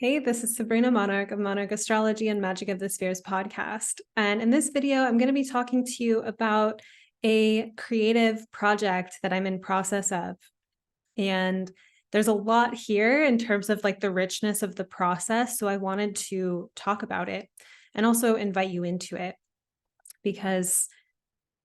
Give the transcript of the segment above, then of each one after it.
Hey, this is Sabrina Monarch of Monarch Astrology and Magic of the Spheres podcast. And in this video, I'm going to be talking to you about a creative project that I'm in process of. And there's a lot here in terms of like the richness of the process. So I wanted to talk about it and also invite you into it because,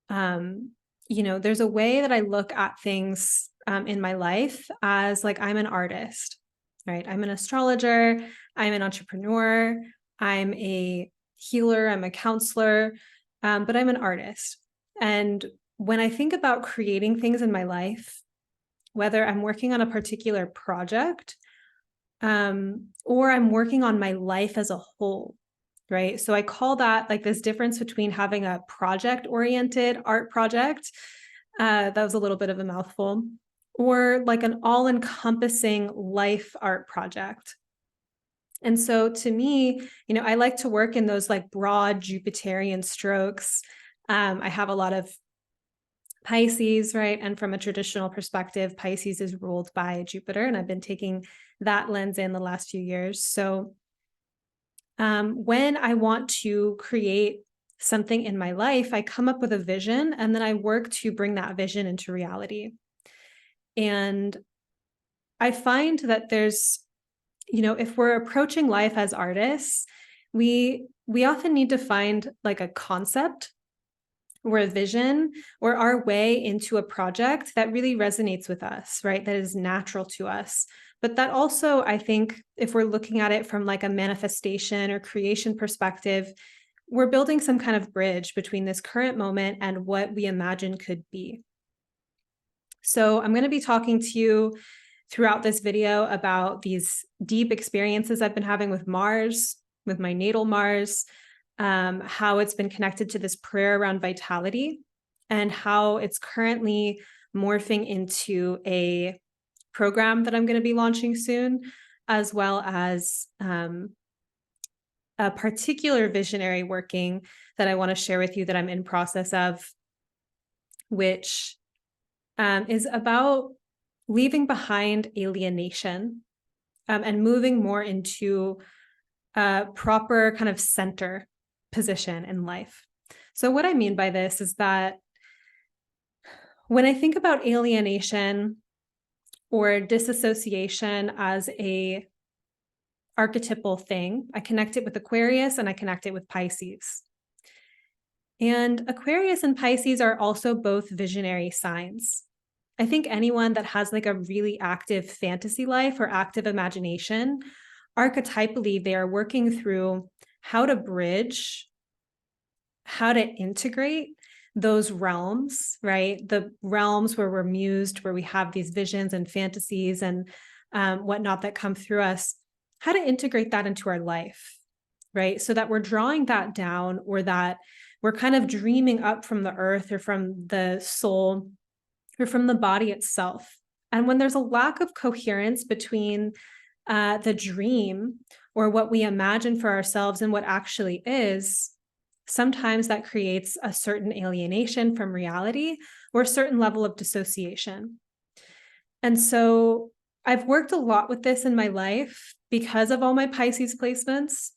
there's a way that I look at things in my life as like I'm an artist, right? I'm an astrologer, I'm an entrepreneur, I'm a healer, I'm a counselor, but I'm an artist. And when I think about creating things in my life, whether I'm working on a particular project or I'm working on my life as a whole, right? So I call that like this difference between having a project-oriented art project, that was a little bit of a mouthful, or like an all-encompassing life art project. And so to me, I like to work in those like broad Jupiterian strokes. I have a lot of Pisces, right? And from a traditional perspective, Pisces is ruled by Jupiter, and I've been taking that lens in the last few years. So when I want to create something in my life, I come up with a vision and then I work to bring that vision into reality. And I find that there's, if we're approaching life as artists, we often need to find like a concept or a vision or our way into a project that really resonates with us, right? That is natural to us. But that also, I think, if we're looking at it from like a manifestation or creation perspective, we're building some kind of bridge between this current moment and what we imagine could be. So I'm going to be talking to you throughout this video about these deep experiences I've been having with Mars, with my natal Mars, how it's been connected to this prayer around vitality, and how it's currently morphing into a program that I'm going to be launching soon, as well as a particular visionary working that I want to share with you that I'm in process of, which is about leaving behind alienation and moving more into a proper kind of center position in life. So what I mean by this is that when I think about alienation or disassociation as a archetypal thing, I connect it with Aquarius and I connect it with Pisces. And Aquarius and Pisces are also both visionary signs. I think anyone that has like a really active fantasy life or active imagination, archetypally, they are working through how to bridge, how to integrate those realms, right? The realms where we're mused, where we have these visions and fantasies and whatnot that come through us, how to integrate that into our life, right? So that we're drawing that down, or that we're kind of dreaming up from the earth or from the soul or from the body itself. And when there's a lack of coherence between the dream or what we imagine for ourselves and what actually is, sometimes that creates a certain alienation from reality or a certain level of dissociation. And so I've worked a lot with this in my life because of all my Pisces placements.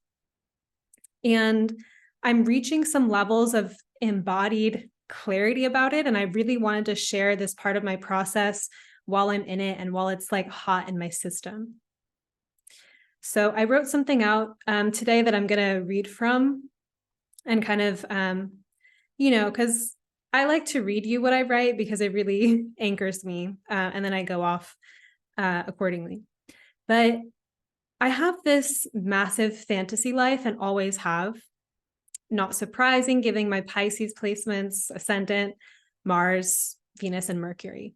And I'm reaching some levels of embodied clarity about it. And I really wanted to share this part of my process while I'm in it and while it's like hot in my system. So I wrote something out today that I'm going to read from and kind of, because I like to read you what I write because it really anchors me, and then I go off accordingly. But I have this massive fantasy life and always have. Not surprising, given my Pisces placements, ascendant, Mars, Venus, and Mercury.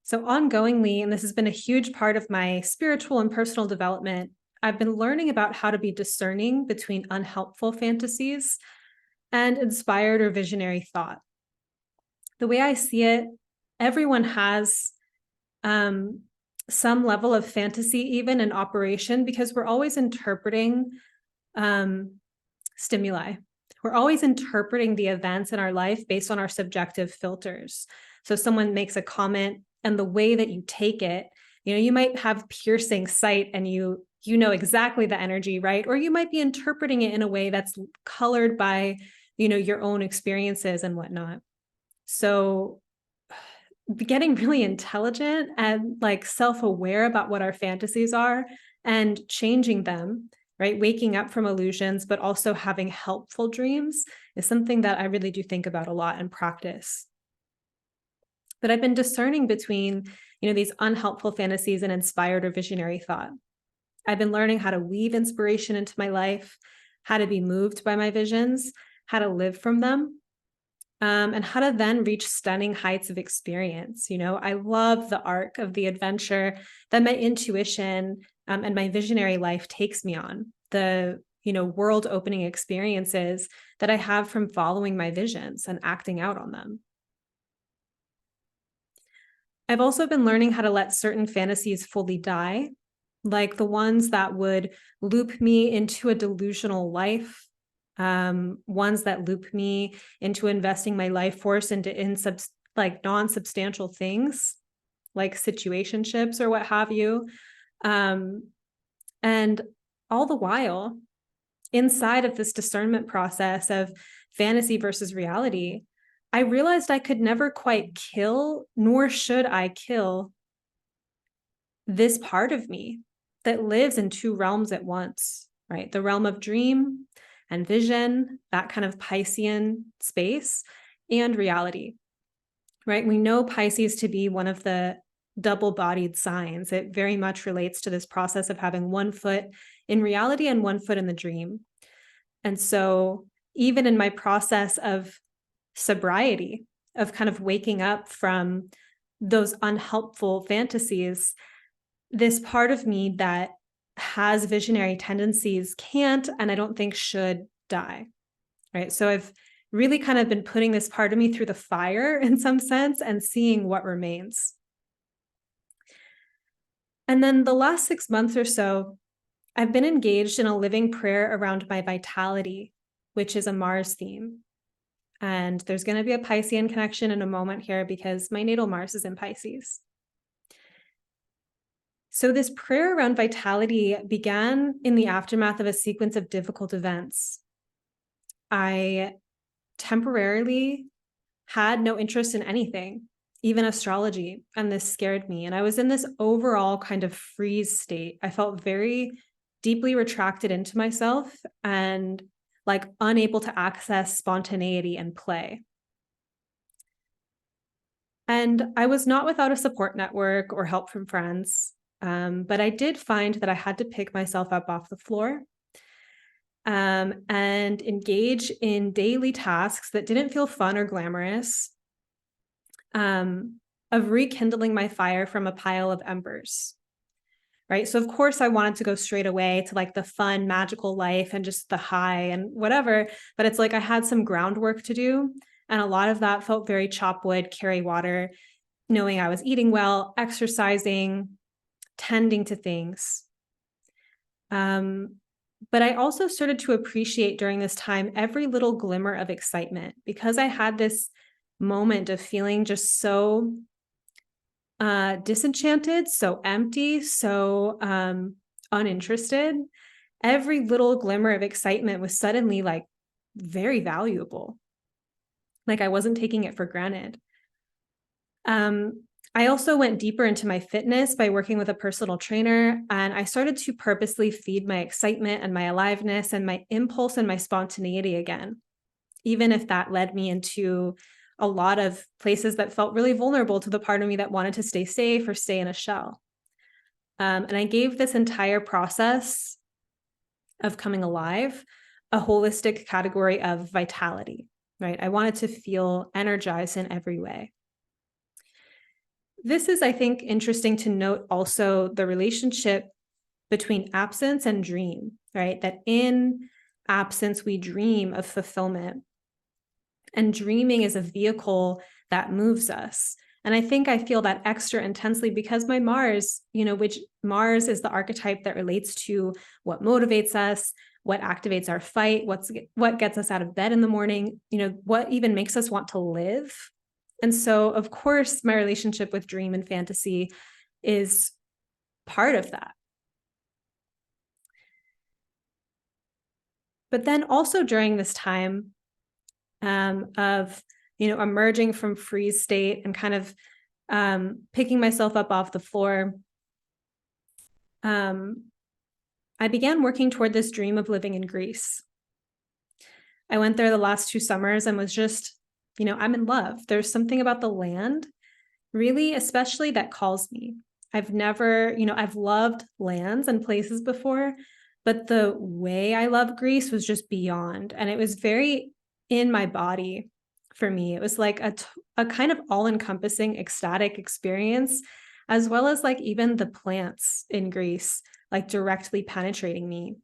So ongoingly, and this has been a huge part of my spiritual and personal development, I've been learning about how to be discerning between unhelpful fantasies and inspired or visionary thought. The way I see it, everyone has some level of fantasy even in operation, because we're always interpreting stimuli. We're always interpreting the events in our life based on our subjective filters. So someone makes a comment, and the way that you take it, You might have piercing sight and you know exactly the energy, right? Or you might be interpreting it in a way that's colored by, your own experiences and whatnot. So getting really intelligent and like self-aware about what our fantasies are and changing them, right? Waking up from illusions, but also having helpful dreams is something that I really do think about a lot and practice. But I've been discerning between, these unhelpful fantasies and inspired or visionary thought. I've been learning how to weave inspiration into my life, how to be moved by my visions, how to live from them, and how to then reach stunning heights of experience. I love the arc of the adventure that my intuition and my visionary life takes me on. The world opening experiences that I have from following my visions and acting out on them. I've also been learning how to let certain fantasies fully die, like the ones that would loop me into a delusional life, ones that loop me into investing my life force into non-substantial things, like situationships or what have you. And all the while, inside of this discernment process of fantasy versus reality, I realized I could never quite kill, nor should I kill, this part of me that lives in two realms at once, right? The realm of dream and vision, that kind of Piscean space, and reality, right? We know Pisces to be one of the double-bodied signs. It very much relates to this process of having one foot in reality and one foot in the dream. And so even in my process of sobriety, of kind of waking up from those unhelpful fantasies, this part of me that has visionary tendencies can't, and I don't think should, die, right? So I've really kind of been putting this part of me through the fire in some sense and seeing what remains. And then the last 6 months or so, I've been engaged in a living prayer around my vitality, which is a Mars theme. And there's going to be a Piscean connection in a moment here because my natal Mars is in Pisces. So this prayer around vitality began in the aftermath of a sequence of difficult events. I temporarily had no interest in anything, even astrology, and this scared me. And I was in this overall kind of freeze state. I felt very deeply retracted into myself and like unable to access spontaneity and play. And I was not without a support network or help from friends, but I did find that I had to pick myself up off the floor and engage in daily tasks that didn't feel fun or glamorous, of rekindling my fire from a pile of embers. Right. So of course I wanted to go straight away to like the fun, magical life and just the high and whatever. But it's like I had some groundwork to do. And a lot of that felt very chop wood, carry water, knowing I was eating well, exercising, tending to things. But I also started to appreciate during this time every little glimmer of excitement because I had this moment of feeling just so disenchanted, so empty, so uninterested. Every little glimmer of excitement was suddenly like very valuable. Like I wasn't taking it for granted. I also went deeper into my fitness by working with a personal trainer, and I started to purposely feed my excitement and my aliveness and my impulse and my spontaneity again, even if that led me into a lot of places that felt really vulnerable to the part of me that wanted to stay safe or stay in a shell. And I gave this entire process of coming alive a holistic category of vitality, right? I wanted to feel energized in every way. This is, I think, interesting to note also the relationship between absence and dream, right? That in absence, we dream of fulfillment. And dreaming is a vehicle that moves us. And I think I feel that extra intensely because my Mars, which Mars is the archetype that relates to what motivates us, what activates our fight, what gets us out of bed in the morning, what even makes us want to live. And so, of course, my relationship with dream and fantasy is part of that. But then also during this time of, emerging from freeze state and kind of picking myself up off the floor, I began working toward this dream of living in Greece. I went there the last 2 summers and was just, I'm in love. There's something about the land, really, especially that calls me. I've never, I've loved lands and places before, but the way I love Greece was just beyond. And it was very in my body for me. It was like a kind of all-encompassing ecstatic experience, as well as like even the plants in Greece, like directly penetrating me,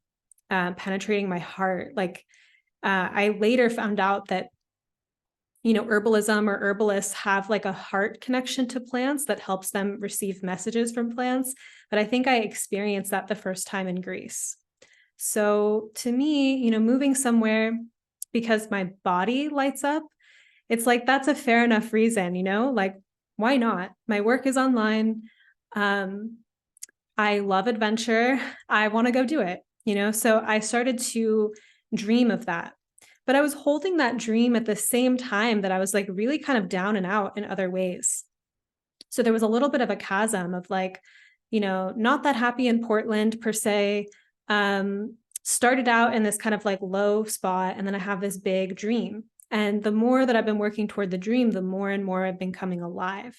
penetrating my heart. Like I later found out that herbalism or herbalists have like a heart connection to plants that helps them receive messages from plants. But I think I experienced that the first time in Greece. So to me, moving somewhere because my body lights up, it's like, that's a fair enough reason, like, why not? My work is online. I love adventure. I want to go do it, So I started to dream of that. But I was holding that dream at the same time that I was like really kind of down and out in other ways. So there was a little bit of a chasm of like, not that happy in Portland per se. Started out in this kind of like low spot, and then I have this big dream. And the more that I've been working toward the dream, the more and more I've been coming alive.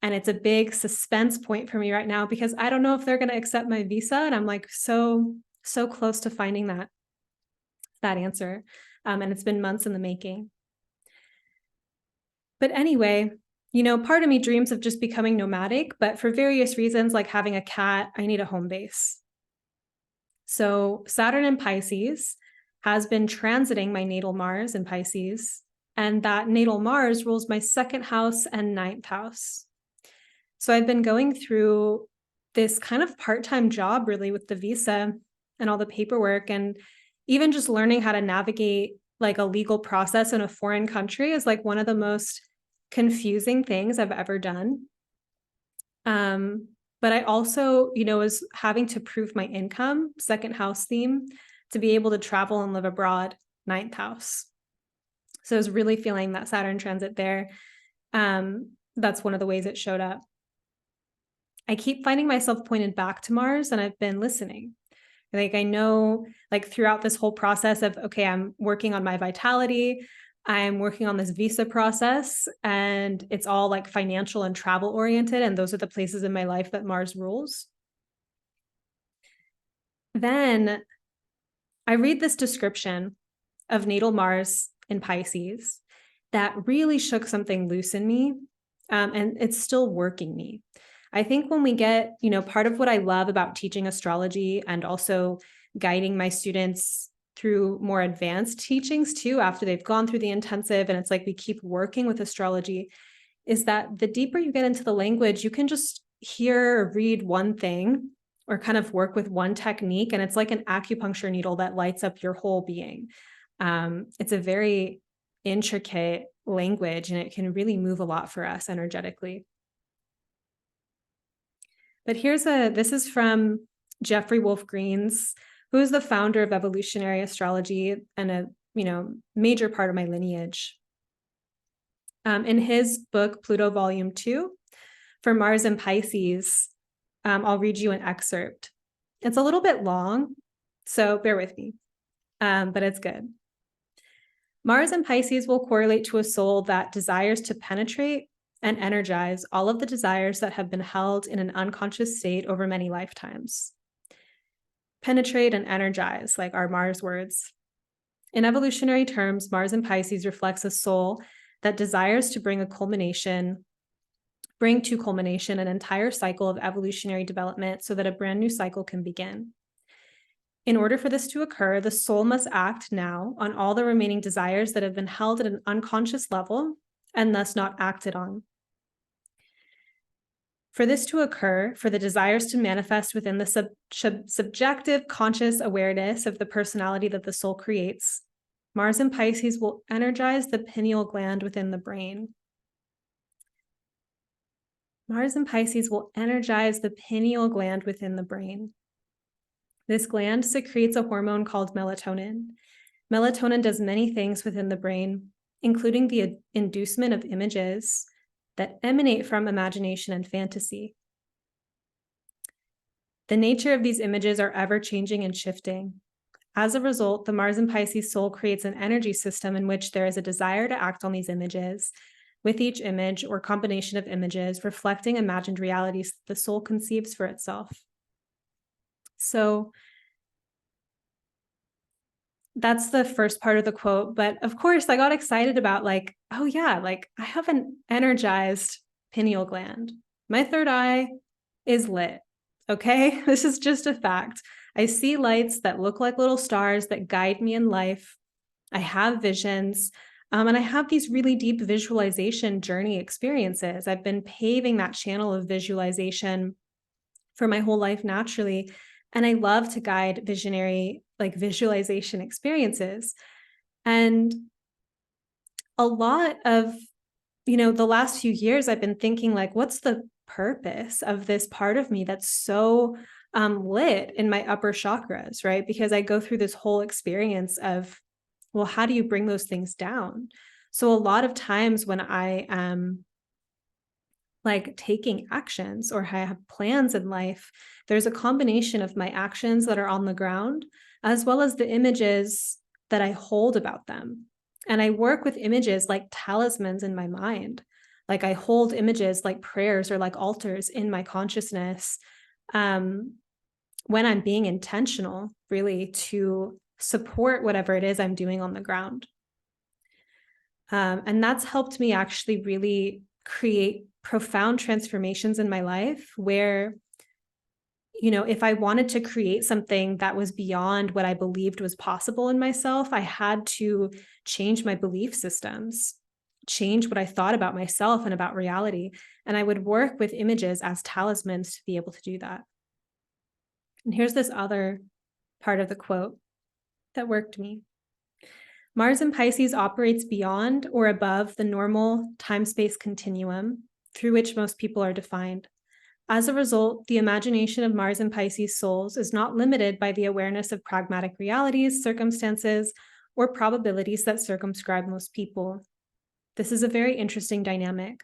And it's a big suspense point for me right now because I don't know if they're going to accept my visa. And I'm like so close to finding that answer. And it's been months in the making. But anyway, part of me dreams of just becoming nomadic, but for various reasons, like having a cat, I need a home base. So Saturn in Pisces has been transiting my natal Mars in Pisces, and that natal Mars rules my 2nd house and 9th house. So I've been going through this kind of part-time job really with the visa and all the paperwork, and even just learning how to navigate like a legal process in a foreign country is like one of the most confusing things I've ever done. But I also, was having to prove my income, 2nd house theme, to be able to travel and live abroad, 9th house. So I was really feeling that Saturn transit there. That's one of the ways it showed up. I keep finding myself pointed back to Mars, and I've been listening. Like I know, like throughout this whole process of, okay, I'm working on my vitality, I'm working on this visa process, and it's all like financial and travel oriented. And those are the places in my life that Mars rules. Then I read this description of natal Mars in Pisces that really shook something loose in me. And it's still working me. I think when we get, part of what I love about teaching astrology and also guiding my students through more advanced teachings too, after they've gone through the intensive, and it's like we keep working with astrology, is that the deeper you get into the language, you can just hear or read one thing or kind of work with one technique, and it's like an acupuncture needle that lights up your whole being. It's a very intricate language, and it can really move a lot for us energetically. But this is from Jeffrey Wolf Greens, who is the founder of evolutionary astrology and a major part of my lineage. In his book, Pluto Volume II, for Mars and Pisces, I'll read you an excerpt. It's a little bit long, so bear with me, but it's good. Mars and Pisces will correlate to a soul that desires to penetrate and energize all of the desires that have been held in an unconscious state over many lifetimes. Penetrate and energize, like our Mars words. In evolutionary terms, Mars in Pisces reflects a soul that desires to bring to culmination an entire cycle of evolutionary development so that a brand new cycle can begin. In order for this to occur, the soul must act now on all the remaining desires that have been held at an unconscious level and thus not acted on. For this to occur, for the desires to manifest within the subjective conscious awareness of the personality that the soul creates, Mars in Pisces will energize the pineal gland within the brain. Mars in Pisces will energize the pineal gland within the brain. This gland secretes a hormone called melatonin. Melatonin does many things within the brain, including the inducement of images that emanate from imagination and fantasy. The nature of these images are ever-changing and shifting. As a result, the Mars in Pisces soul creates an energy system in which there is a desire to act on these images, with each image or combination of images reflecting imagined realities the soul conceives for itself. So that's the first part of the quote. But of course, I got excited about like, oh yeah, like I have an energized pineal gland. My third eye is lit. Okay, this is just a fact. I see lights that look like little stars that guide me in life. I have visions, and I have these really deep visualization journey experiences. I've been paving that channel of visualization for my whole life naturally. And I love to guide visionary, like visualization experiences. And a lot of, the last few years, I've been thinking, like, what's the purpose of this part of me that's so lit in my upper chakras, right? Because I go through this whole experience of, well, how do you bring those things down? So a lot of times when I am like taking actions or I have plans in life, there's a combination of my actions that are on the ground, as well as the images that I hold about them. And I work with images like talismans in my mind. Like I hold images like prayers or like altars in my consciousness when I'm being intentional, really, to support whatever it is I'm doing on the ground. And that's helped me actually really create profound transformations in my life where, if I wanted to create something that was beyond what I believed was possible in myself, I had to change my belief systems, change what I thought about myself and about reality. And I would work with images as talismans to be able to do that. And here's this other part of the quote that worked me. Mars in Pisces operates beyond or above the normal time-space continuum through which most people are defined. As a result, the imagination of Mars in Pisces souls is not limited by the awareness of pragmatic realities, circumstances, or probabilities that circumscribe most people. This is a very interesting dynamic.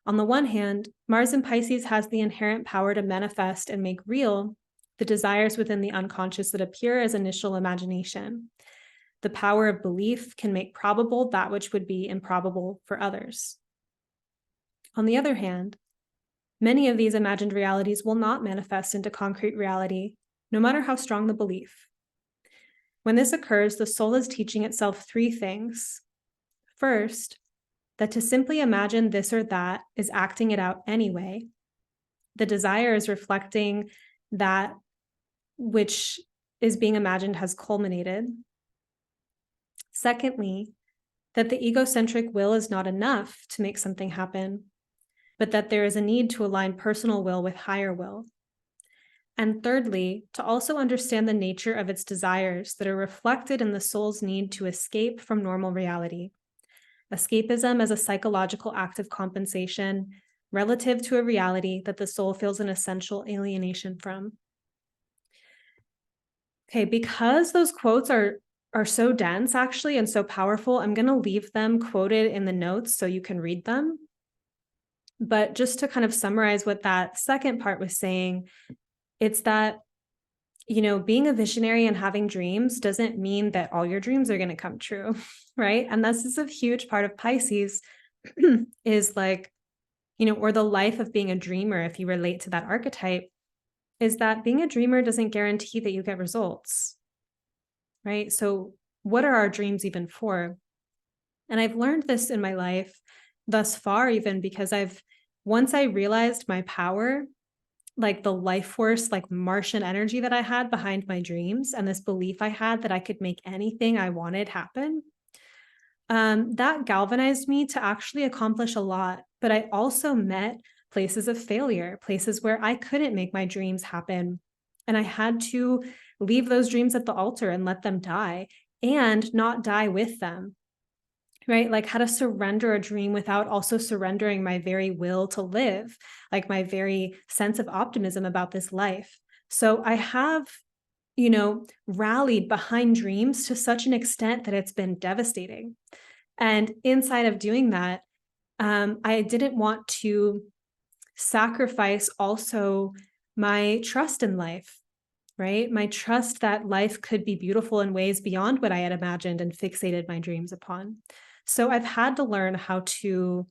On the one hand, Mars in Pisces has the inherent power to manifest and make real the desires within the unconscious that appear as initial imagination. The power of belief can make probable that which would be improbable for others. On the other hand, many of these imagined realities will not manifest into concrete reality, no matter how strong the belief. When this occurs, the soul is teaching itself three things. First, that to simply imagine this or that is acting it out anyway. The desire is reflecting that which is being imagined has culminated. Secondly, that the egocentric will is not enough to make something happen, but that there is a need to align personal will with higher will. And thirdly, to also understand the nature of its desires that are reflected in the soul's need to escape from normal reality. Escapism as a psychological act of compensation relative to a reality that the soul feels an essential alienation from. Okay, because those quotes are so dense actually and so powerful, I'm going to leave them quoted in the notes so you can read them. But just to kind of summarize what that second part was saying, it's that, being a visionary and having dreams doesn't mean that all your dreams are going to come true, right? And this is a huge part of Pisces is like, or the life of being a dreamer, if you relate to that archetype, is that being a dreamer doesn't guarantee that you get results, right? So what are our dreams even for? And I've learned this in my life thus far, even because once I realized my power, like the life force, like Martian energy that I had behind my dreams and this belief I had that I could make anything I wanted happen, that galvanized me to actually accomplish a lot. But I also met places of failure, places where I couldn't make my dreams happen. And I had to leave those dreams at the altar and let them die and not die with them. right? Like how to surrender a dream without also surrendering my very will to live, like my very sense of optimism about this life. So I have, rallied behind dreams to such an extent that it's been devastating. And inside of doing that, I didn't want to sacrifice also my trust in life, right? My trust that life could be beautiful in ways beyond what I had imagined and fixated my dreams upon. So I've had to learn how to,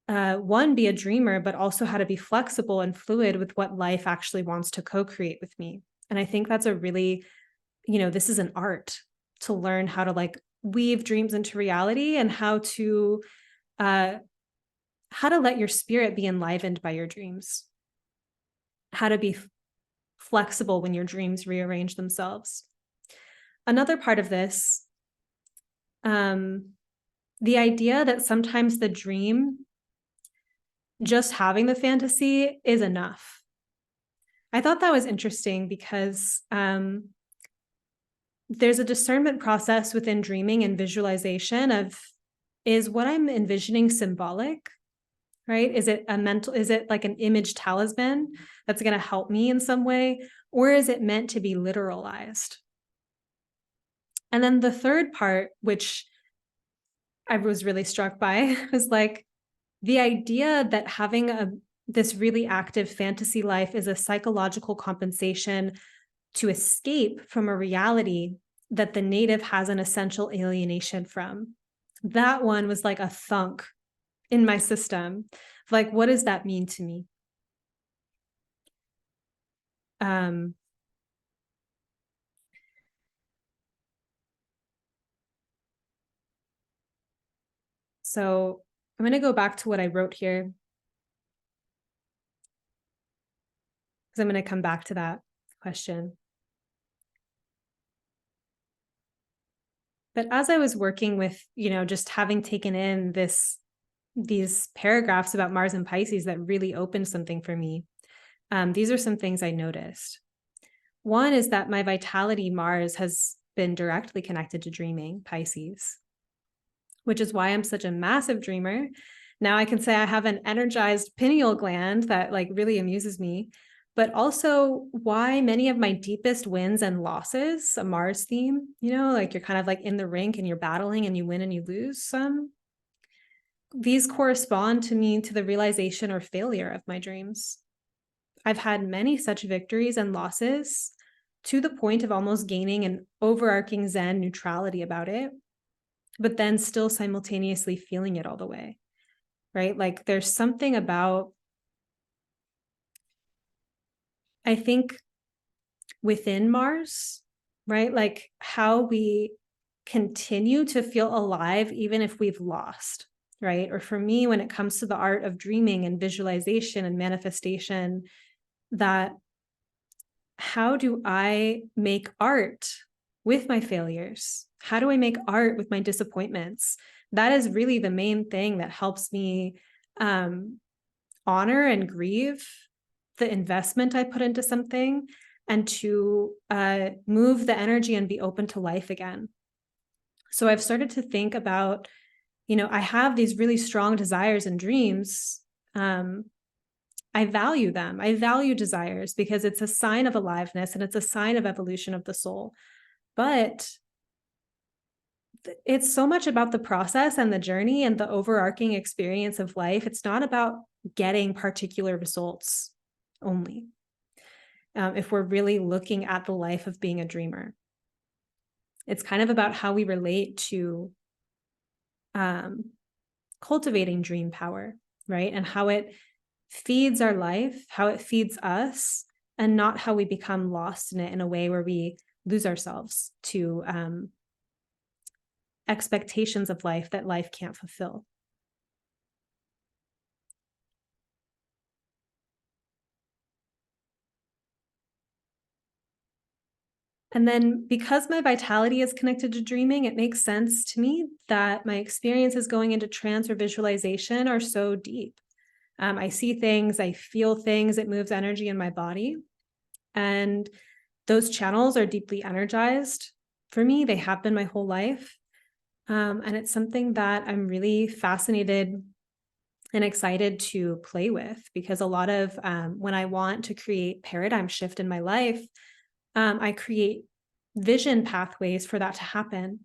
one, be a dreamer, but also how to be flexible and fluid with what life actually wants to co create with me. And I think that's a really, this is an art to learn how to like weave dreams into reality and uh, how to let your spirit be enlivened by your dreams, how to be flexible when your dreams rearrange themselves. Another part of this, the idea that sometimes the dream, just having the fantasy is enough. I thought that was interesting because there's a discernment process within dreaming and visualization of, is what I'm envisioning symbolic, right? Is it like an image talisman that's going to help me in some way? Or is it meant to be literalized? And then the third part, which I was really struck by, was like the idea that having this really active fantasy life is a psychological compensation to escape from a reality that the native has an essential alienation from. That one was like a thunk in my system. Like, what does that mean to me? So I'm going to go back to what I wrote here because I'm going to come back to that question. But as I was working with, just having taken in these paragraphs about Mars and Pisces that really opened something for me, these are some things I noticed. One is that my vitality Mars has been directly connected to dreaming, Pisces, which is why I'm such a massive dreamer. Now I can say I have an energized pineal gland that like really amuses me, but also why many of my deepest wins and losses, a Mars theme, like you're kind of like in the rink and you're battling and you win and you lose some. These correspond to me to the realization or failure of my dreams. I've had many such victories and losses to the point of almost gaining an overarching Zen neutrality about it, but then still simultaneously feeling it all the way, right? Like there's something about, I think, within Mars, right? Like how we continue to feel alive even if we've lost, right? Or for me, when it comes to the art of dreaming and visualization and manifestation, that how do I make art with my failures? How do I make art with my disappointments? That is really the main thing that helps me honor and grieve the investment I put into something and to move the energy and be open to life again. So I've started to think about, I have these really strong desires and dreams. I value them. I value desires because it's a sign of aliveness and it's a sign of evolution of the soul. But it's so much about the process and the journey and the overarching experience of life. It's not about getting particular results only. If we're really looking at the life of being a dreamer, it's kind of about how we relate to cultivating dream power, right? And how it feeds our life, how it feeds us, and not how we become lost in it in a way where we lose ourselves to expectations of life that life can't fulfill. And then because my vitality is connected to dreaming, it makes sense to me that my experiences going into trance or visualization are so deep. I see things, I feel things, it moves energy in my body. And those channels are deeply energized for me. They have been my whole life. And it's something that I'm really fascinated and excited to play with, because a lot of when I want to create paradigm shift in my life, I create vision pathways for that to happen.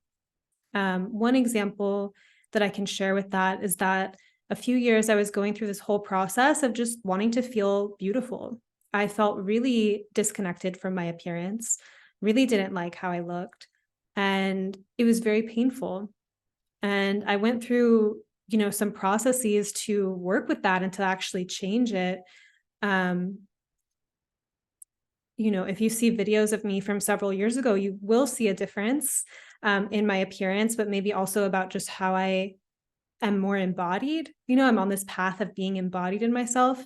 One example that I can share with that is that a few years I was going through this whole process of just wanting to feel beautiful. I felt really disconnected from my appearance, really didn't like how I looked, and it was very painful. And I went through, some processes to work with that and to actually change it. Um, if you see videos of me from several years ago, you will see a difference in my appearance, but maybe also about just how I am more embodied. I'm on this path of being embodied in myself.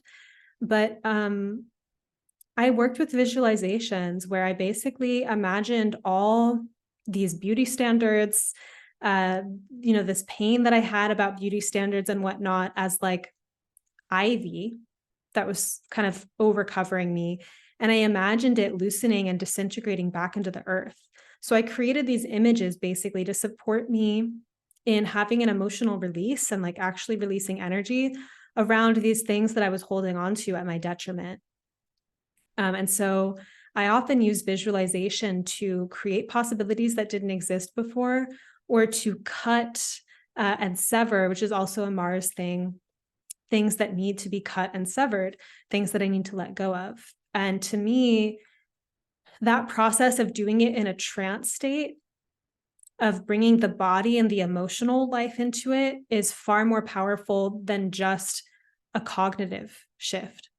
But I worked with visualizations where I basically imagined all these beauty standards, uh, this pain that I had about beauty standards and whatnot as like ivy that was kind of over covering me. And I imagined it loosening and disintegrating back into the earth. So I created these images basically to support me in having an emotional release and like actually releasing energy around these things that I was holding on to at my detriment. And so I often use visualization to create possibilities that didn't exist before, or to cut and sever, which is also a Mars thing, things that need to be cut and severed, things that I need to let go of. And to me, that process of doing it in a trance state, of bringing the body and the emotional life into it, is far more powerful than just a cognitive shift.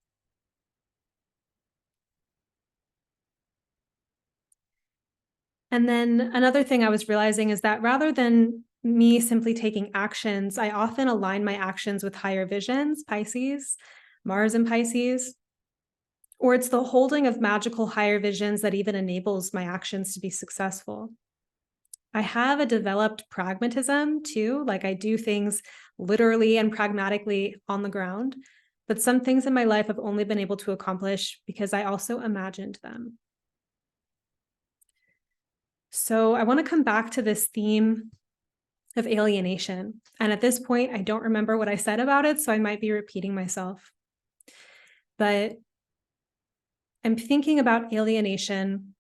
And then another thing I was realizing is that rather than me simply taking actions, I often align my actions with higher visions, Pisces, Mars and Pisces, or it's the holding of magical higher visions that even enables my actions to be successful. I have a developed pragmatism too, like I do things literally and pragmatically on the ground, but some things in my life I've only been able to accomplish because I also imagined them. So I want to come back to this theme of alienation. And at this point, I don't remember what I said about it, so I might be repeating myself. But I'm thinking about alienation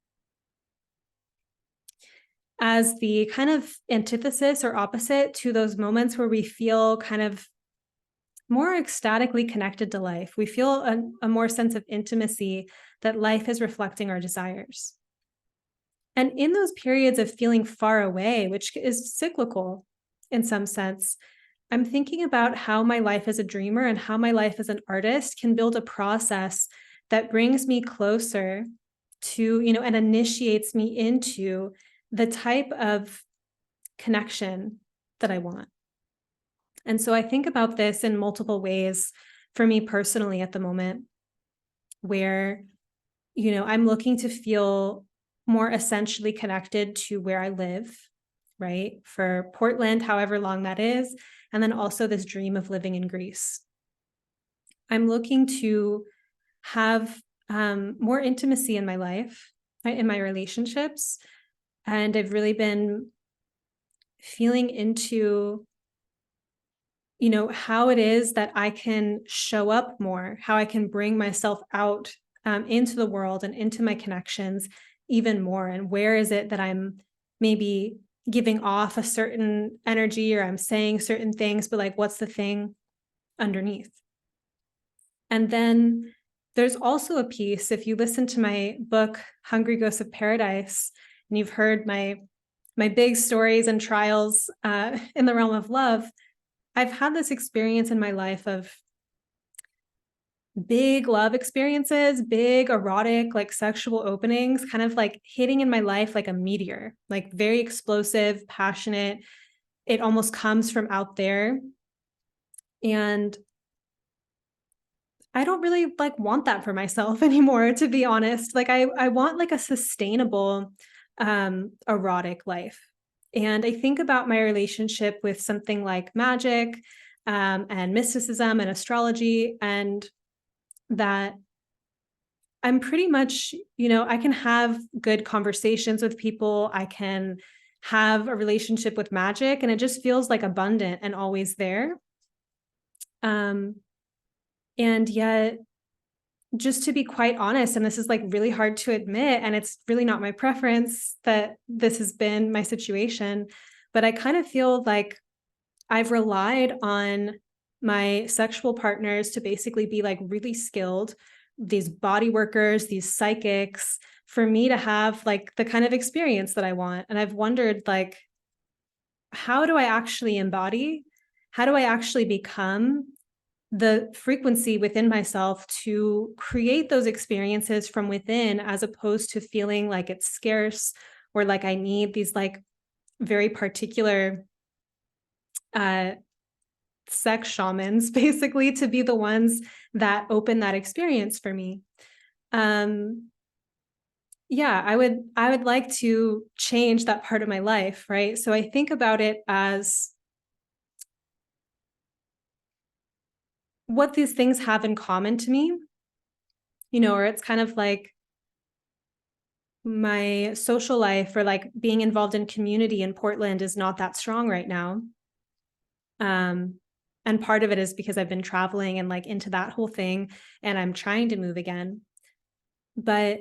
as the kind of antithesis or opposite to those moments where we feel kind of more ecstatically connected to life. We feel a more sense of intimacy that life is reflecting our desires. And in those periods of feeling far away, which is cyclical in some sense, I'm thinking about how my life as a dreamer and how my life as an artist can build a process that brings me closer to, and initiates me into the type of connection that I want. And so I think about this in multiple ways for me personally at the moment, where, I'm looking to feel more essentially connected to where I live, right? For Portland, however long that is. And then also this dream of living in Greece. I'm looking to have more intimacy in my life, right, in my relationships. And I've really been feeling into, how it is that I can show up more, how I can bring myself out into the world and into my connections even more. And where is it that I'm maybe giving off a certain energy, or I'm saying certain things, but like, what's the thing underneath? And then there's also a piece, if you listen to my book, Hungry Ghosts of Paradise, and you've heard my big stories and trials in the realm of love, I've had this experience in my life of big love experiences, big erotic, like sexual openings, kind of like hitting in my life like a meteor, like very explosive, passionate. It almost comes from out there. And I don't really like want that for myself anymore, to be honest. Like I want like a sustainable erotic life. And I think about my relationship with something like magic and mysticism and astrology, and that I'm pretty much, I can have good conversations with people. I can have a relationship with magic, and it just feels like abundant and always there. And yet, just to be quite honest, and this is like really hard to admit, and it's really not my preference that this has been my situation, but I kind of feel like I've relied on my sexual partners to basically be like really skilled, these body workers, these psychics, for me to have like the kind of experience that I want. And I've wondered, like, how do I actually embody? How do I actually become the frequency within myself to create those experiences from within, as opposed to feeling like it's scarce or like I need these like very particular sex shamans basically to be the ones that open that experience for me. Yeah, I would like to change that part of my life, right? So I think about it as what these things have in common to me, or it's kind of like my social life, or like being involved in community in Portland is not that strong right now. And part of it is because I've been traveling and like into that whole thing, and I'm trying to move again. But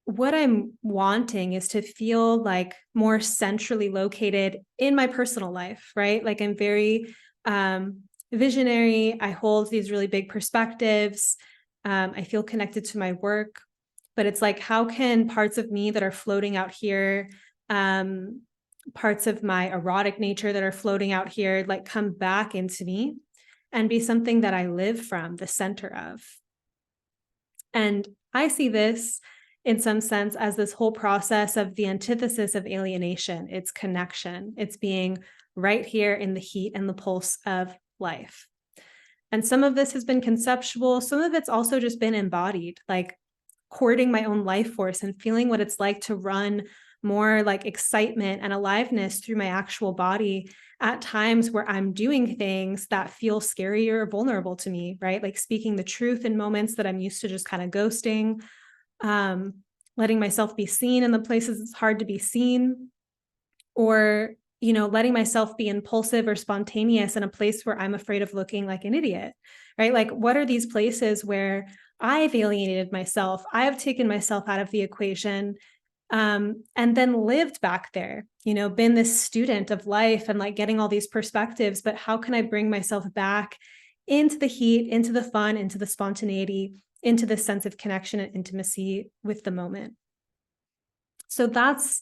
what I'm wanting is to feel like more centrally located in my personal life, right? Like I'm very visionary. I hold these really big perspectives. I feel connected to my work, but it's like, how can parts of me that are floating out here, parts of my erotic nature that are floating out here, like come back into me and be something that I live from, the center of? And I see this in some sense as this whole process of the antithesis of alienation. It's connection. It's being right here in the heat and the pulse of life. And some of this has been conceptual. Some of it's also just been embodied, like courting my own life force and feeling what it's like to run more like excitement and aliveness through my actual body at times where I'm doing things that feel scary or vulnerable to me, right? Like speaking the truth in moments that I'm used to just kind of ghosting, letting myself be seen in the places it's hard to be seen, or, letting myself be impulsive or spontaneous in a place where I'm afraid of looking like an idiot, right? Like, what are these places where I've alienated myself? I've taken myself out of the equation, and then lived back there, been this student of life and like getting all these perspectives, but how can I bring myself back into the heat, into the fun, into the spontaneity, into this sense of connection and intimacy with the moment? So that's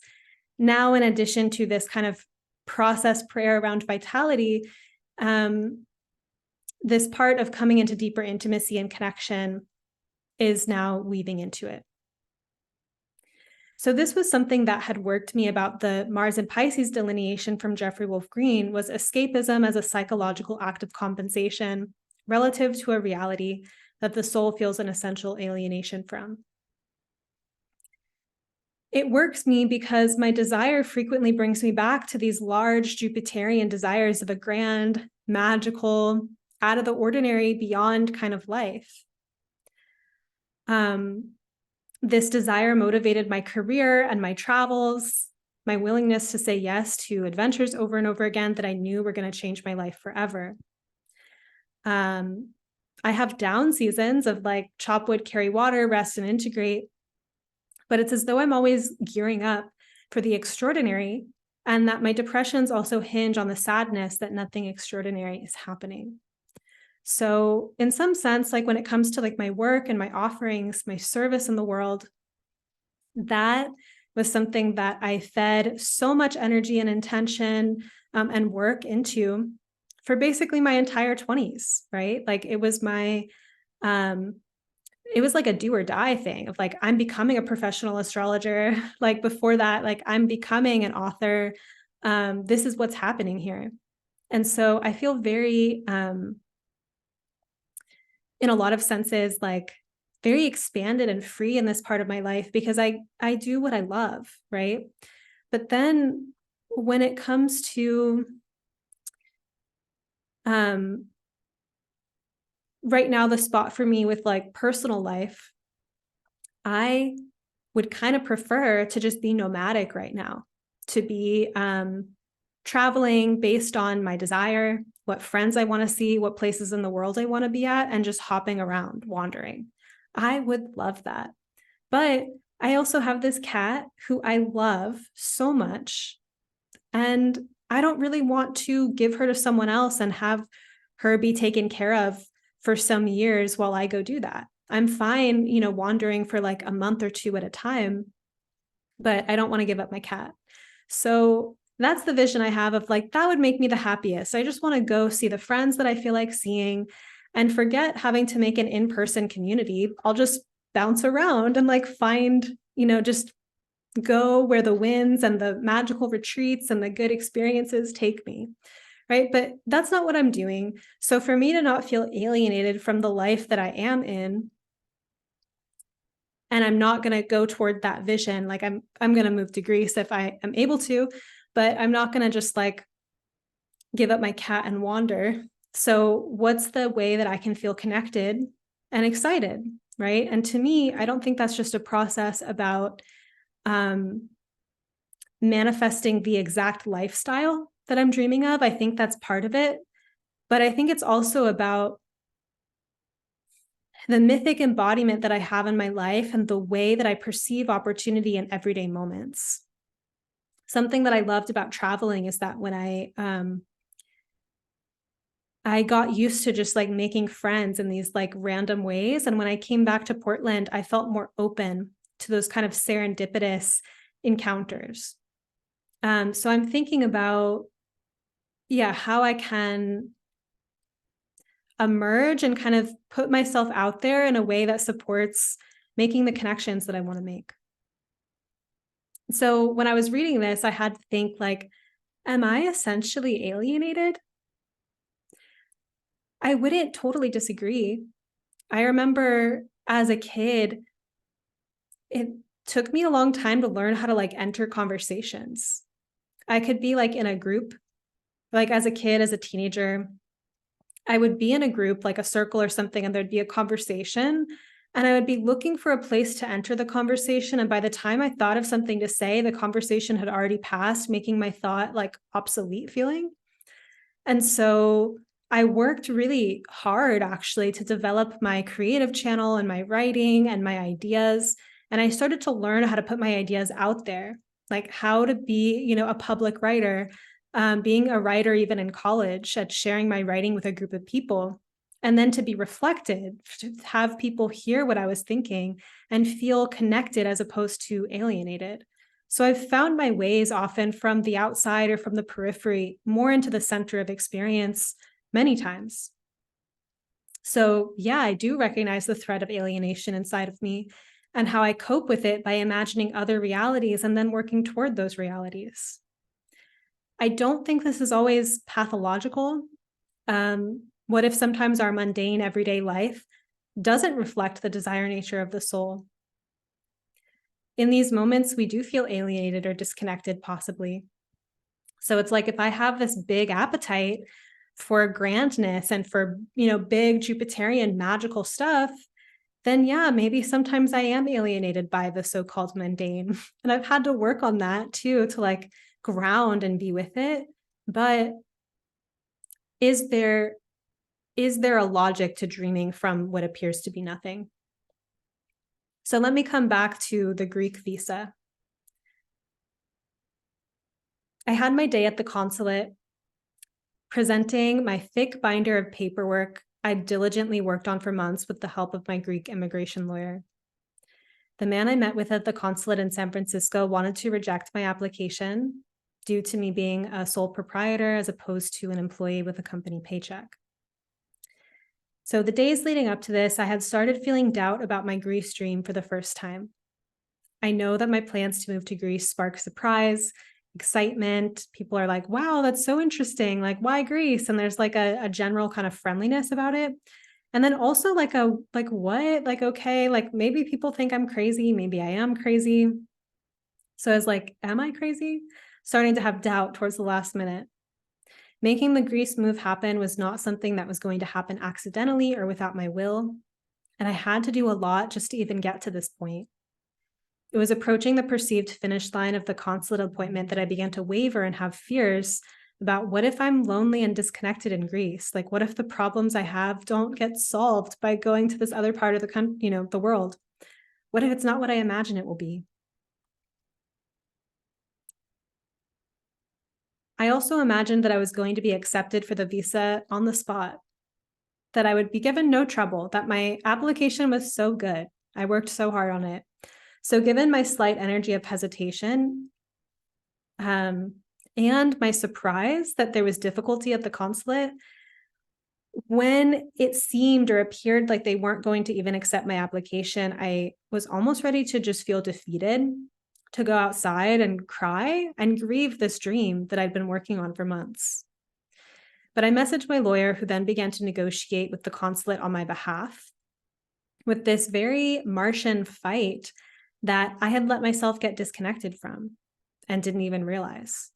now, in addition to this kind of process prayer around vitality, this part of coming into deeper intimacy and connection is now weaving into it. So this was something that had worked me about the Mars and Pisces delineation from Jeffrey Wolf Green, was escapism as a psychological act of compensation relative to a reality that the soul feels an essential alienation from. It works me because my desire frequently brings me back to these large Jupiterian desires of a grand, magical, out of the ordinary, beyond kind of life. This desire motivated my career and my travels, my willingness to say yes to adventures over and over again that I knew were going to change my life forever. I have down seasons of like chop wood, carry water, rest and integrate, but it's as though I'm always gearing up for the extraordinary, and that my depressions also hinge on the sadness that nothing extraordinary is happening. So in some sense, like when it comes to like my work and my offerings, my service in the world, that was something that I fed so much energy and intention and work into for basically my entire 20s, right? Like it was like a do or die thing of like, I'm becoming a professional astrologer. Like before that, like I'm becoming an author. This is what's happening here. And so I feel very, in a lot of senses, like very expanded and free in this part of my life because I do what I love, right? But then when it comes to right now, the spot for me with like personal life, I would kind of prefer to just be nomadic right now. to be traveling based on my desire, what friends I want to see, what places in the world I want to be at, and just hopping around, wandering. I would love that. But I also have this cat who I love so much. And I don't really want to give her to someone else and have her be taken care of for some years while I go do that. I'm fine, wandering for like a month or two at a time, but I don't want to give up my cat. So that's the vision I have of like, that would make me the happiest. I just want to go see the friends that I feel like seeing and forget having to make an in-person community. I'll just bounce around and like find, just go where the winds and the magical retreats and the good experiences take me. Right. But that's not what I'm doing. So for me to not feel alienated from the life that I am in, and I'm not going to go toward that vision, like I'm going to move to Greece if I am able to, but I'm not going to just like give up my cat and wander. So what's the way that I can feel connected and excited, right? And to me, I don't think that's just a process about manifesting the exact lifestyle that I'm dreaming of. I think that's part of it, but I think it's also about the mythic embodiment that I have in my life and the way that I perceive opportunity in everyday moments. Something that I loved about traveling is that when I got used to just like making friends in these like random ways. And when I came back to Portland, I felt more open to those kind of serendipitous encounters. So I'm thinking about, how I can emerge and kind of put myself out there in a way that supports making the connections that I want to make. So when I was reading this, I had to think like, am I essentially alienated? I wouldn't totally disagree. I remember as a kid, it took me a long time to learn how to like enter conversations. I could be like in a group, like as a kid, as a teenager, I would be in a group, like a circle or something, and there'd be a conversation. And I would be looking for a place to enter the conversation. And by the time I thought of something to say, the conversation had already passed, making my thought like obsolete feeling. And so I worked really hard actually to develop my creative channel and my writing and my ideas. And I started to learn how to put my ideas out there, like how to be, a public writer, being a writer even in college, at sharing my writing with a group of people, and then to be reflected, to have people hear what I was thinking and feel connected as opposed to alienated. So I've found my ways often from the outside or from the periphery, more into the center of experience many times. So yeah, I do recognize the threat of alienation inside of me and how I cope with it by imagining other realities and then working toward those realities. I don't think this is always pathological. What if sometimes our mundane everyday life doesn't reflect the desire nature of the soul? In these moments, we do feel alienated or disconnected, possibly. So it's like if I have this big appetite for grandness and for, big Jupiterian magical stuff, then yeah, maybe sometimes I am alienated by the so-called mundane. And I've had to work on that too, to like ground and be with it. But is there a logic to dreaming from what appears to be nothing? So let me come back to the Greek visa. I had my day at the consulate presenting my thick binder of paperwork I diligently worked on for months with the help of my Greek immigration lawyer. The man I met with at the consulate in San Francisco wanted to reject my application due to me being a sole proprietor as opposed to an employee with a company paycheck. So the days leading up to this, I had started feeling doubt about my Greece dream for the first time. I know that my plans to move to Greece spark surprise, excitement. People are like, wow, that's so interesting. Like, why Greece? And there's like a general kind of friendliness about it. And then also like what? Like, okay, like maybe people think I'm crazy. Maybe I am crazy. So I was like, am I crazy? Starting to have doubt towards the last minute. Making the Greece move happen was not something that was going to happen accidentally or without my will. And I had to do a lot just to even get to this point. It was approaching the perceived finish line of the consulate appointment that I began to waver and have fears about what if I'm lonely and disconnected in Greece? Like, what if the problems I have don't get solved by going to this other part of the world? What if it's not what I imagine it will be? I also imagined that I was going to be accepted for the visa on the spot, that I would be given no trouble, that my application was so good. I worked so hard on it. So, given my slight energy of hesitation, and my surprise that there was difficulty at the consulate, when it seemed or appeared like they weren't going to even accept my application, I was almost ready to just feel defeated, to go outside and cry and grieve this dream that I'd been working on for months. But I messaged my lawyer, who then began to negotiate with the consulate on my behalf, with this very Martian fight that I had let myself get disconnected from and didn't even realize.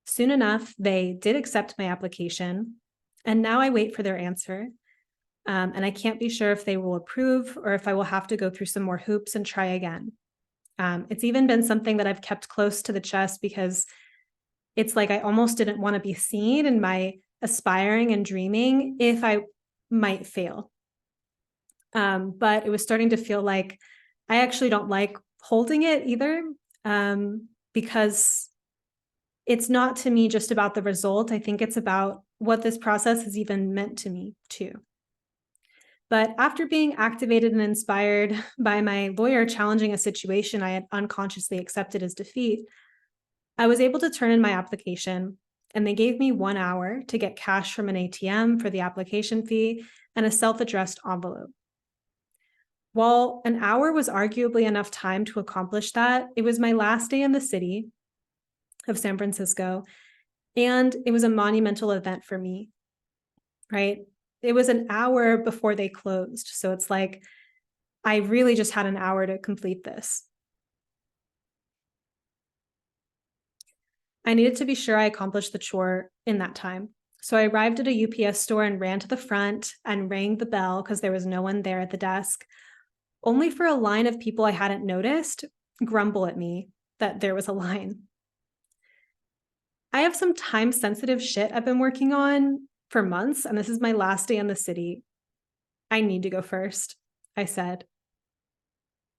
Soon enough, they did accept my application, and now I wait for their answer. And I can't be sure if they will approve or if I will have to go through some more hoops and try again. It's even been something that I've kept close to the chest because it's like I almost didn't want to be seen in my aspiring and dreaming if I might fail. But it was starting to feel like I actually don't like holding it either, because it's not to me just about the result. I think it's about what this process has even meant to me too. But after being activated and inspired by my lawyer challenging a situation I had unconsciously accepted as defeat, I was able to turn in my application, and they gave me 1 hour to get cash from an ATM for the application fee and a self-addressed envelope. While an hour was arguably enough time to accomplish that, it was my last day in the city of San Francisco, and it was a monumental event for me, right? It was an hour before they closed. So it's like, I really just had an hour to complete this. I needed to be sure I accomplished the chore in that time. So I arrived at a UPS store and ran to the front and rang the bell because there was no one there at the desk, only for a line of people I hadn't noticed grumble at me that there was a line. I have some time-sensitive shit I've been working on for months, and this is my last day in the city. I need to go first, I said.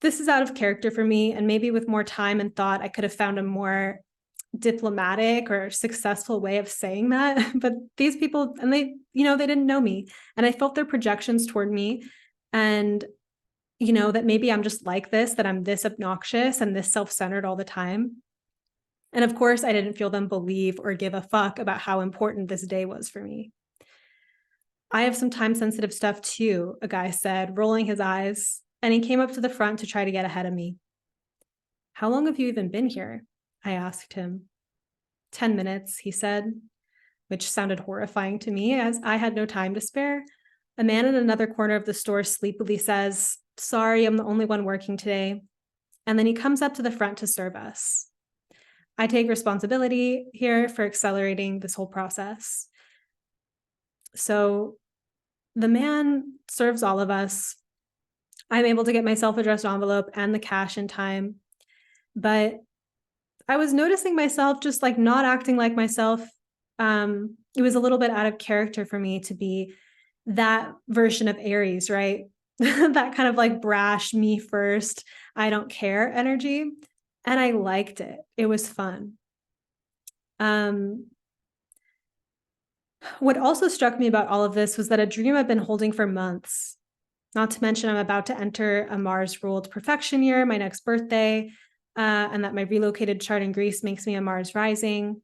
This is out of character for me, and maybe with more time and thought, I could have found a more diplomatic or successful way of saying that. But these people, and they didn't know me, and I felt their projections toward me, and that maybe I'm just like this, that I'm this obnoxious and this self-centered all the time. And of course, I didn't feel them believe or give a fuck about how important this day was for me. I have some time-sensitive stuff too, a guy said, rolling his eyes, and he came up to the front to try to get ahead of me. How long have you even been here? I asked him. 10 minutes, he said, which sounded horrifying to me as I had no time to spare. A man in another corner of the store sleepily says, "Sorry, I'm the only one working today." And then he comes up to the front to serve us. I take responsibility here for accelerating this whole process. So the man serves all of us. I'm able to get my self-addressed envelope and the cash in time. But I was noticing myself just like not acting like myself. It was a little bit out of character for me to be that version of Aries, right? That kind of like brash, me first, I don't care energy. And I liked it. It was fun. What also struck me about all of this was that a dream I've been holding for months, not to mention I'm about to enter a Mars-ruled perfection year, my next birthday, and that my relocated chart in Greece makes me a Mars rising.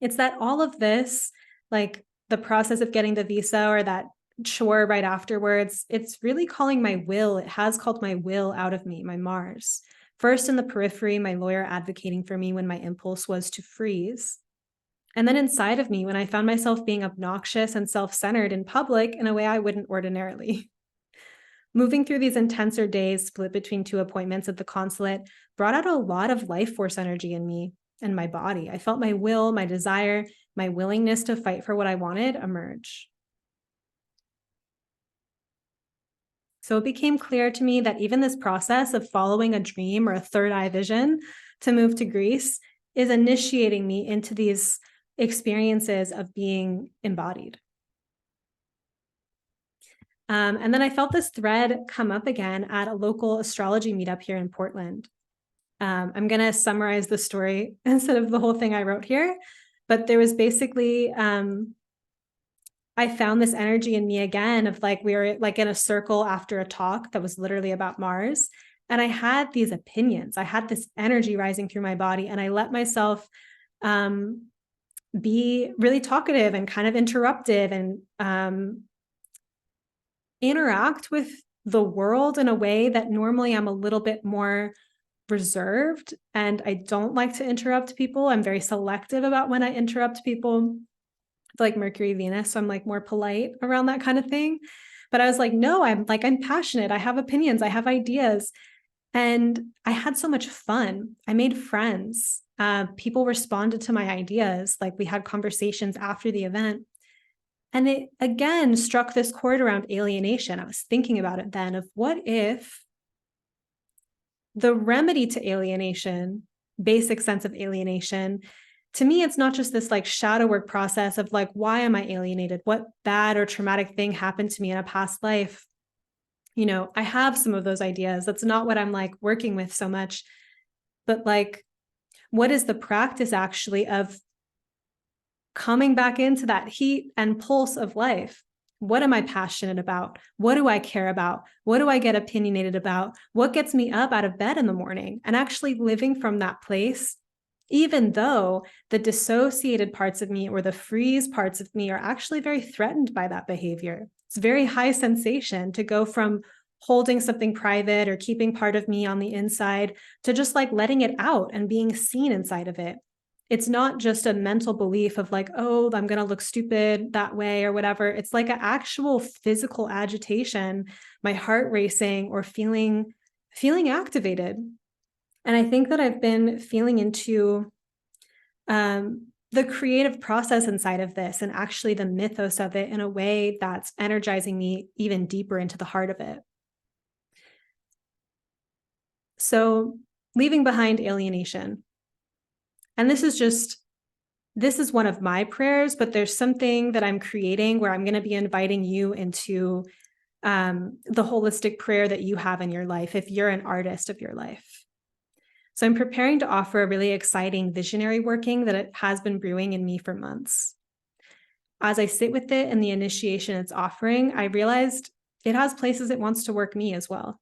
It's that all of this, like the process of getting the visa or that chore right afterwards, it's really calling my will. It has called my will out of me, my Mars. First in the periphery, my lawyer advocating for me when my impulse was to freeze. And then inside of me, when I found myself being obnoxious and self-centered in public in a way I wouldn't ordinarily. Moving through these intenser days split between 2 appointments at the consulate brought out a lot of life force energy in me and my body. I felt my will, my desire, my willingness to fight for what I wanted emerge. So it became clear to me that even this process of following a dream or a third eye vision to move to Greece is initiating me into these experiences of being embodied. And then I felt this thread come up again at a local astrology meetup here in Portland. I'm going to summarize the story instead of the whole thing I wrote here. But there was basically, I found this energy in me again of like, we were like in a circle after a talk that was literally about Mars. And I had these opinions. I had this energy rising through my body, and I let myself be really talkative and kind of interruptive and interact with the world in a way that normally I'm a little bit more reserved, and I don't like to interrupt people. I'm very selective about when I interrupt people. It's like Mercury, Venus. So I'm like more polite around that kind of thing. But I was like, no, I'm passionate. I have opinions. I have ideas. And I had so much fun. I made friends. People responded to my ideas. Like we had conversations after the event. And it again struck this chord around alienation. I was thinking about it then of what if the remedy to alienation, basic sense of alienation, to me, it's not just this like shadow work process of like, why am I alienated? What bad or traumatic thing happened to me in a past life? You know, I have some of those ideas. That's not what I'm like working with so much. But like, what is the practice actually of coming back into that heat and pulse of life? What am I passionate about? What do I care about? What do I get opinionated about? What gets me up out of bed in the morning? And actually living from that place, even though the dissociated parts of me or the freeze parts of me are actually very threatened by that behavior. It's very high sensation to go from holding something private or keeping part of me on the inside to just like letting it out and being seen inside of it. It's not just a mental belief of like, oh, I'm going to look stupid that way or whatever. It's like an actual physical agitation, my heart racing or feeling activated. And I think that I've been feeling into the creative process inside of this and actually the mythos of it in a way that's energizing me even deeper into the heart of it. So leaving behind alienation. And this is one of my prayers, but there's something that I'm creating where I'm going to be inviting you into the holistic prayer that you have in your life if you're an artist of your life. So I'm preparing to offer a really exciting visionary working that it has been brewing in me for months. As I sit with it and the initiation it's offering, I realized it has places it wants to work me as well.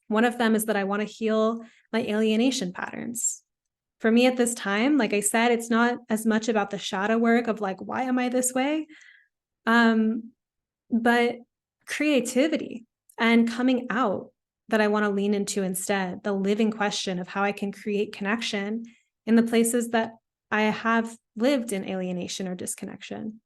One of them is that I want to heal my alienation patterns. For me at this time, like I said, it's not as much about the shadow work of like, why am I this way? But creativity and coming out that I want to lean into instead, the living question of how I can create connection in the places that I have lived in alienation or disconnection.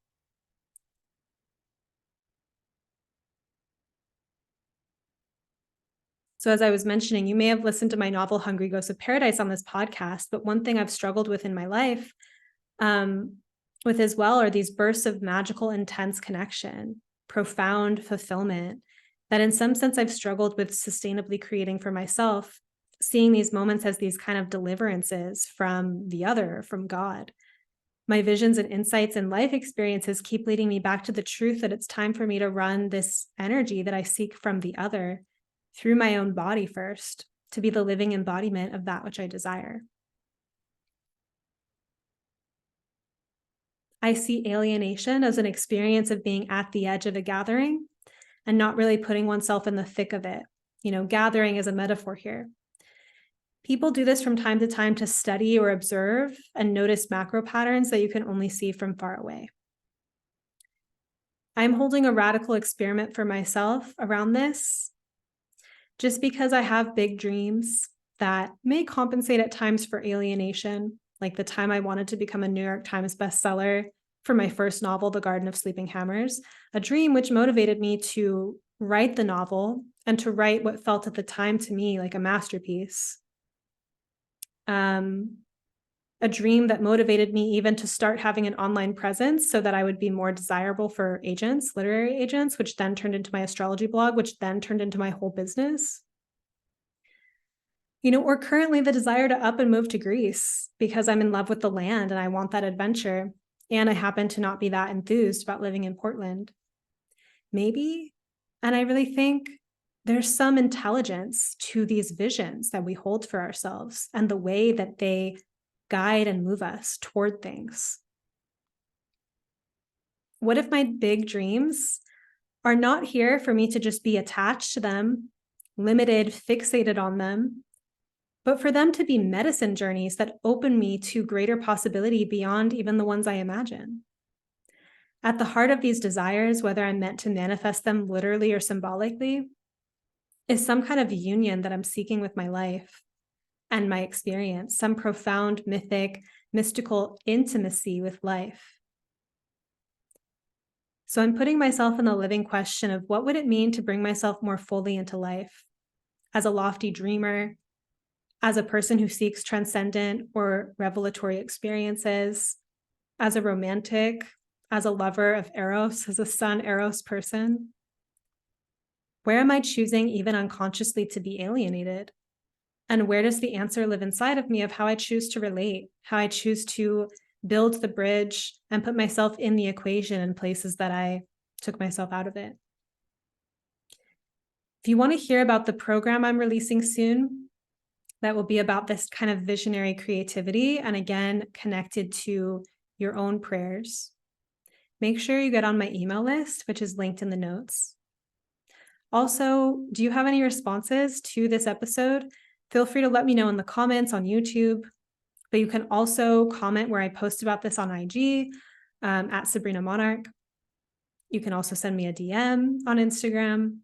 So as I was mentioning, you may have listened to my novel, Hungry Ghosts of Paradise on this podcast, but one thing I've struggled with in my life with as well are these bursts of magical, intense connection, profound fulfillment that in some sense I've struggled with sustainably creating for myself, seeing these moments as these kind of deliverances from the other, from God. My visions and insights and life experiences keep leading me back to the truth that it's time for me to run this energy that I seek from the other through my own body first, to be the living embodiment of that which I desire. I see alienation as an experience of being at the edge of a gathering and not really putting oneself in the thick of it. You know, gathering is a metaphor here. People do this from time to time to study or observe and notice macro patterns that you can only see from far away. I'm holding a radical experiment for myself around this, just because I have big dreams that may compensate at times for alienation, like the time I wanted to become a New York Times bestseller for my first novel, The Garden of Sleeping Hammers, a dream which motivated me to write the novel and to write what felt at the time to me like a masterpiece. a dream that motivated me even to start having an online presence so that I would be more desirable for agents, literary agents, which then turned into my astrology blog, which then turned into my whole business. Or currently the desire to up and move to Greece because I'm in love with the land and I want that adventure. And I happen to not be that enthused about living in Portland. Maybe, and I really think there's some intelligence to these visions that we hold for ourselves and the way that they guide and move us toward things. What if my big dreams are not here for me to just be attached to them, limited, fixated on them, but for them to be medicine journeys that open me to greater possibility beyond even the ones I imagine? At the heart of these desires, whether I'm meant to manifest them literally or symbolically, is some kind of union that I'm seeking with my life and my experience, some profound, mythic, mystical intimacy with life. So I'm putting myself in the living question of what would it mean to bring myself more fully into life as a lofty dreamer, as a person who seeks transcendent or revelatory experiences, as a romantic, as a lover of Eros, as a sun Eros person? Where am I choosing, even unconsciously, to be alienated? And where does the answer live inside of me of how I choose to relate, how I choose to build the bridge and put myself in the equation in places that I took myself out of it? If you want to hear about the program I'm releasing soon, that will be about this kind of visionary creativity, and again, connected to your own prayers, make sure you get on my email list, which is linked in the notes. Also, do you have any responses to this episode? Feel free to let me know in the comments on YouTube, but you can also comment where I post about this on IG at Sabrina Monarch. You can also send me a DM on Instagram.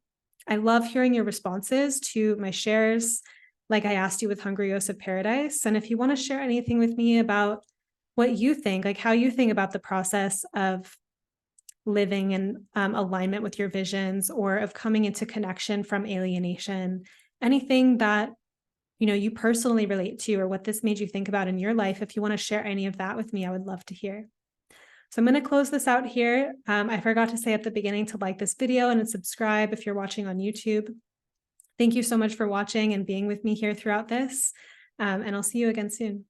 I love hearing your responses to my shares, like I asked you with Hungry Ghosts of Paradise. And if you want to share anything with me about what you think, like how you think about the process of living in alignment with your visions, or of coming into connection from alienation, anything that you personally relate to, or what this made you think about in your life, if you want to share any of that with me, I would love to hear. So I'm going to close this out here. I forgot to say at the beginning to like this video and subscribe if you're watching on YouTube. Thank you so much for watching and being with me here throughout this, and I'll see you again soon.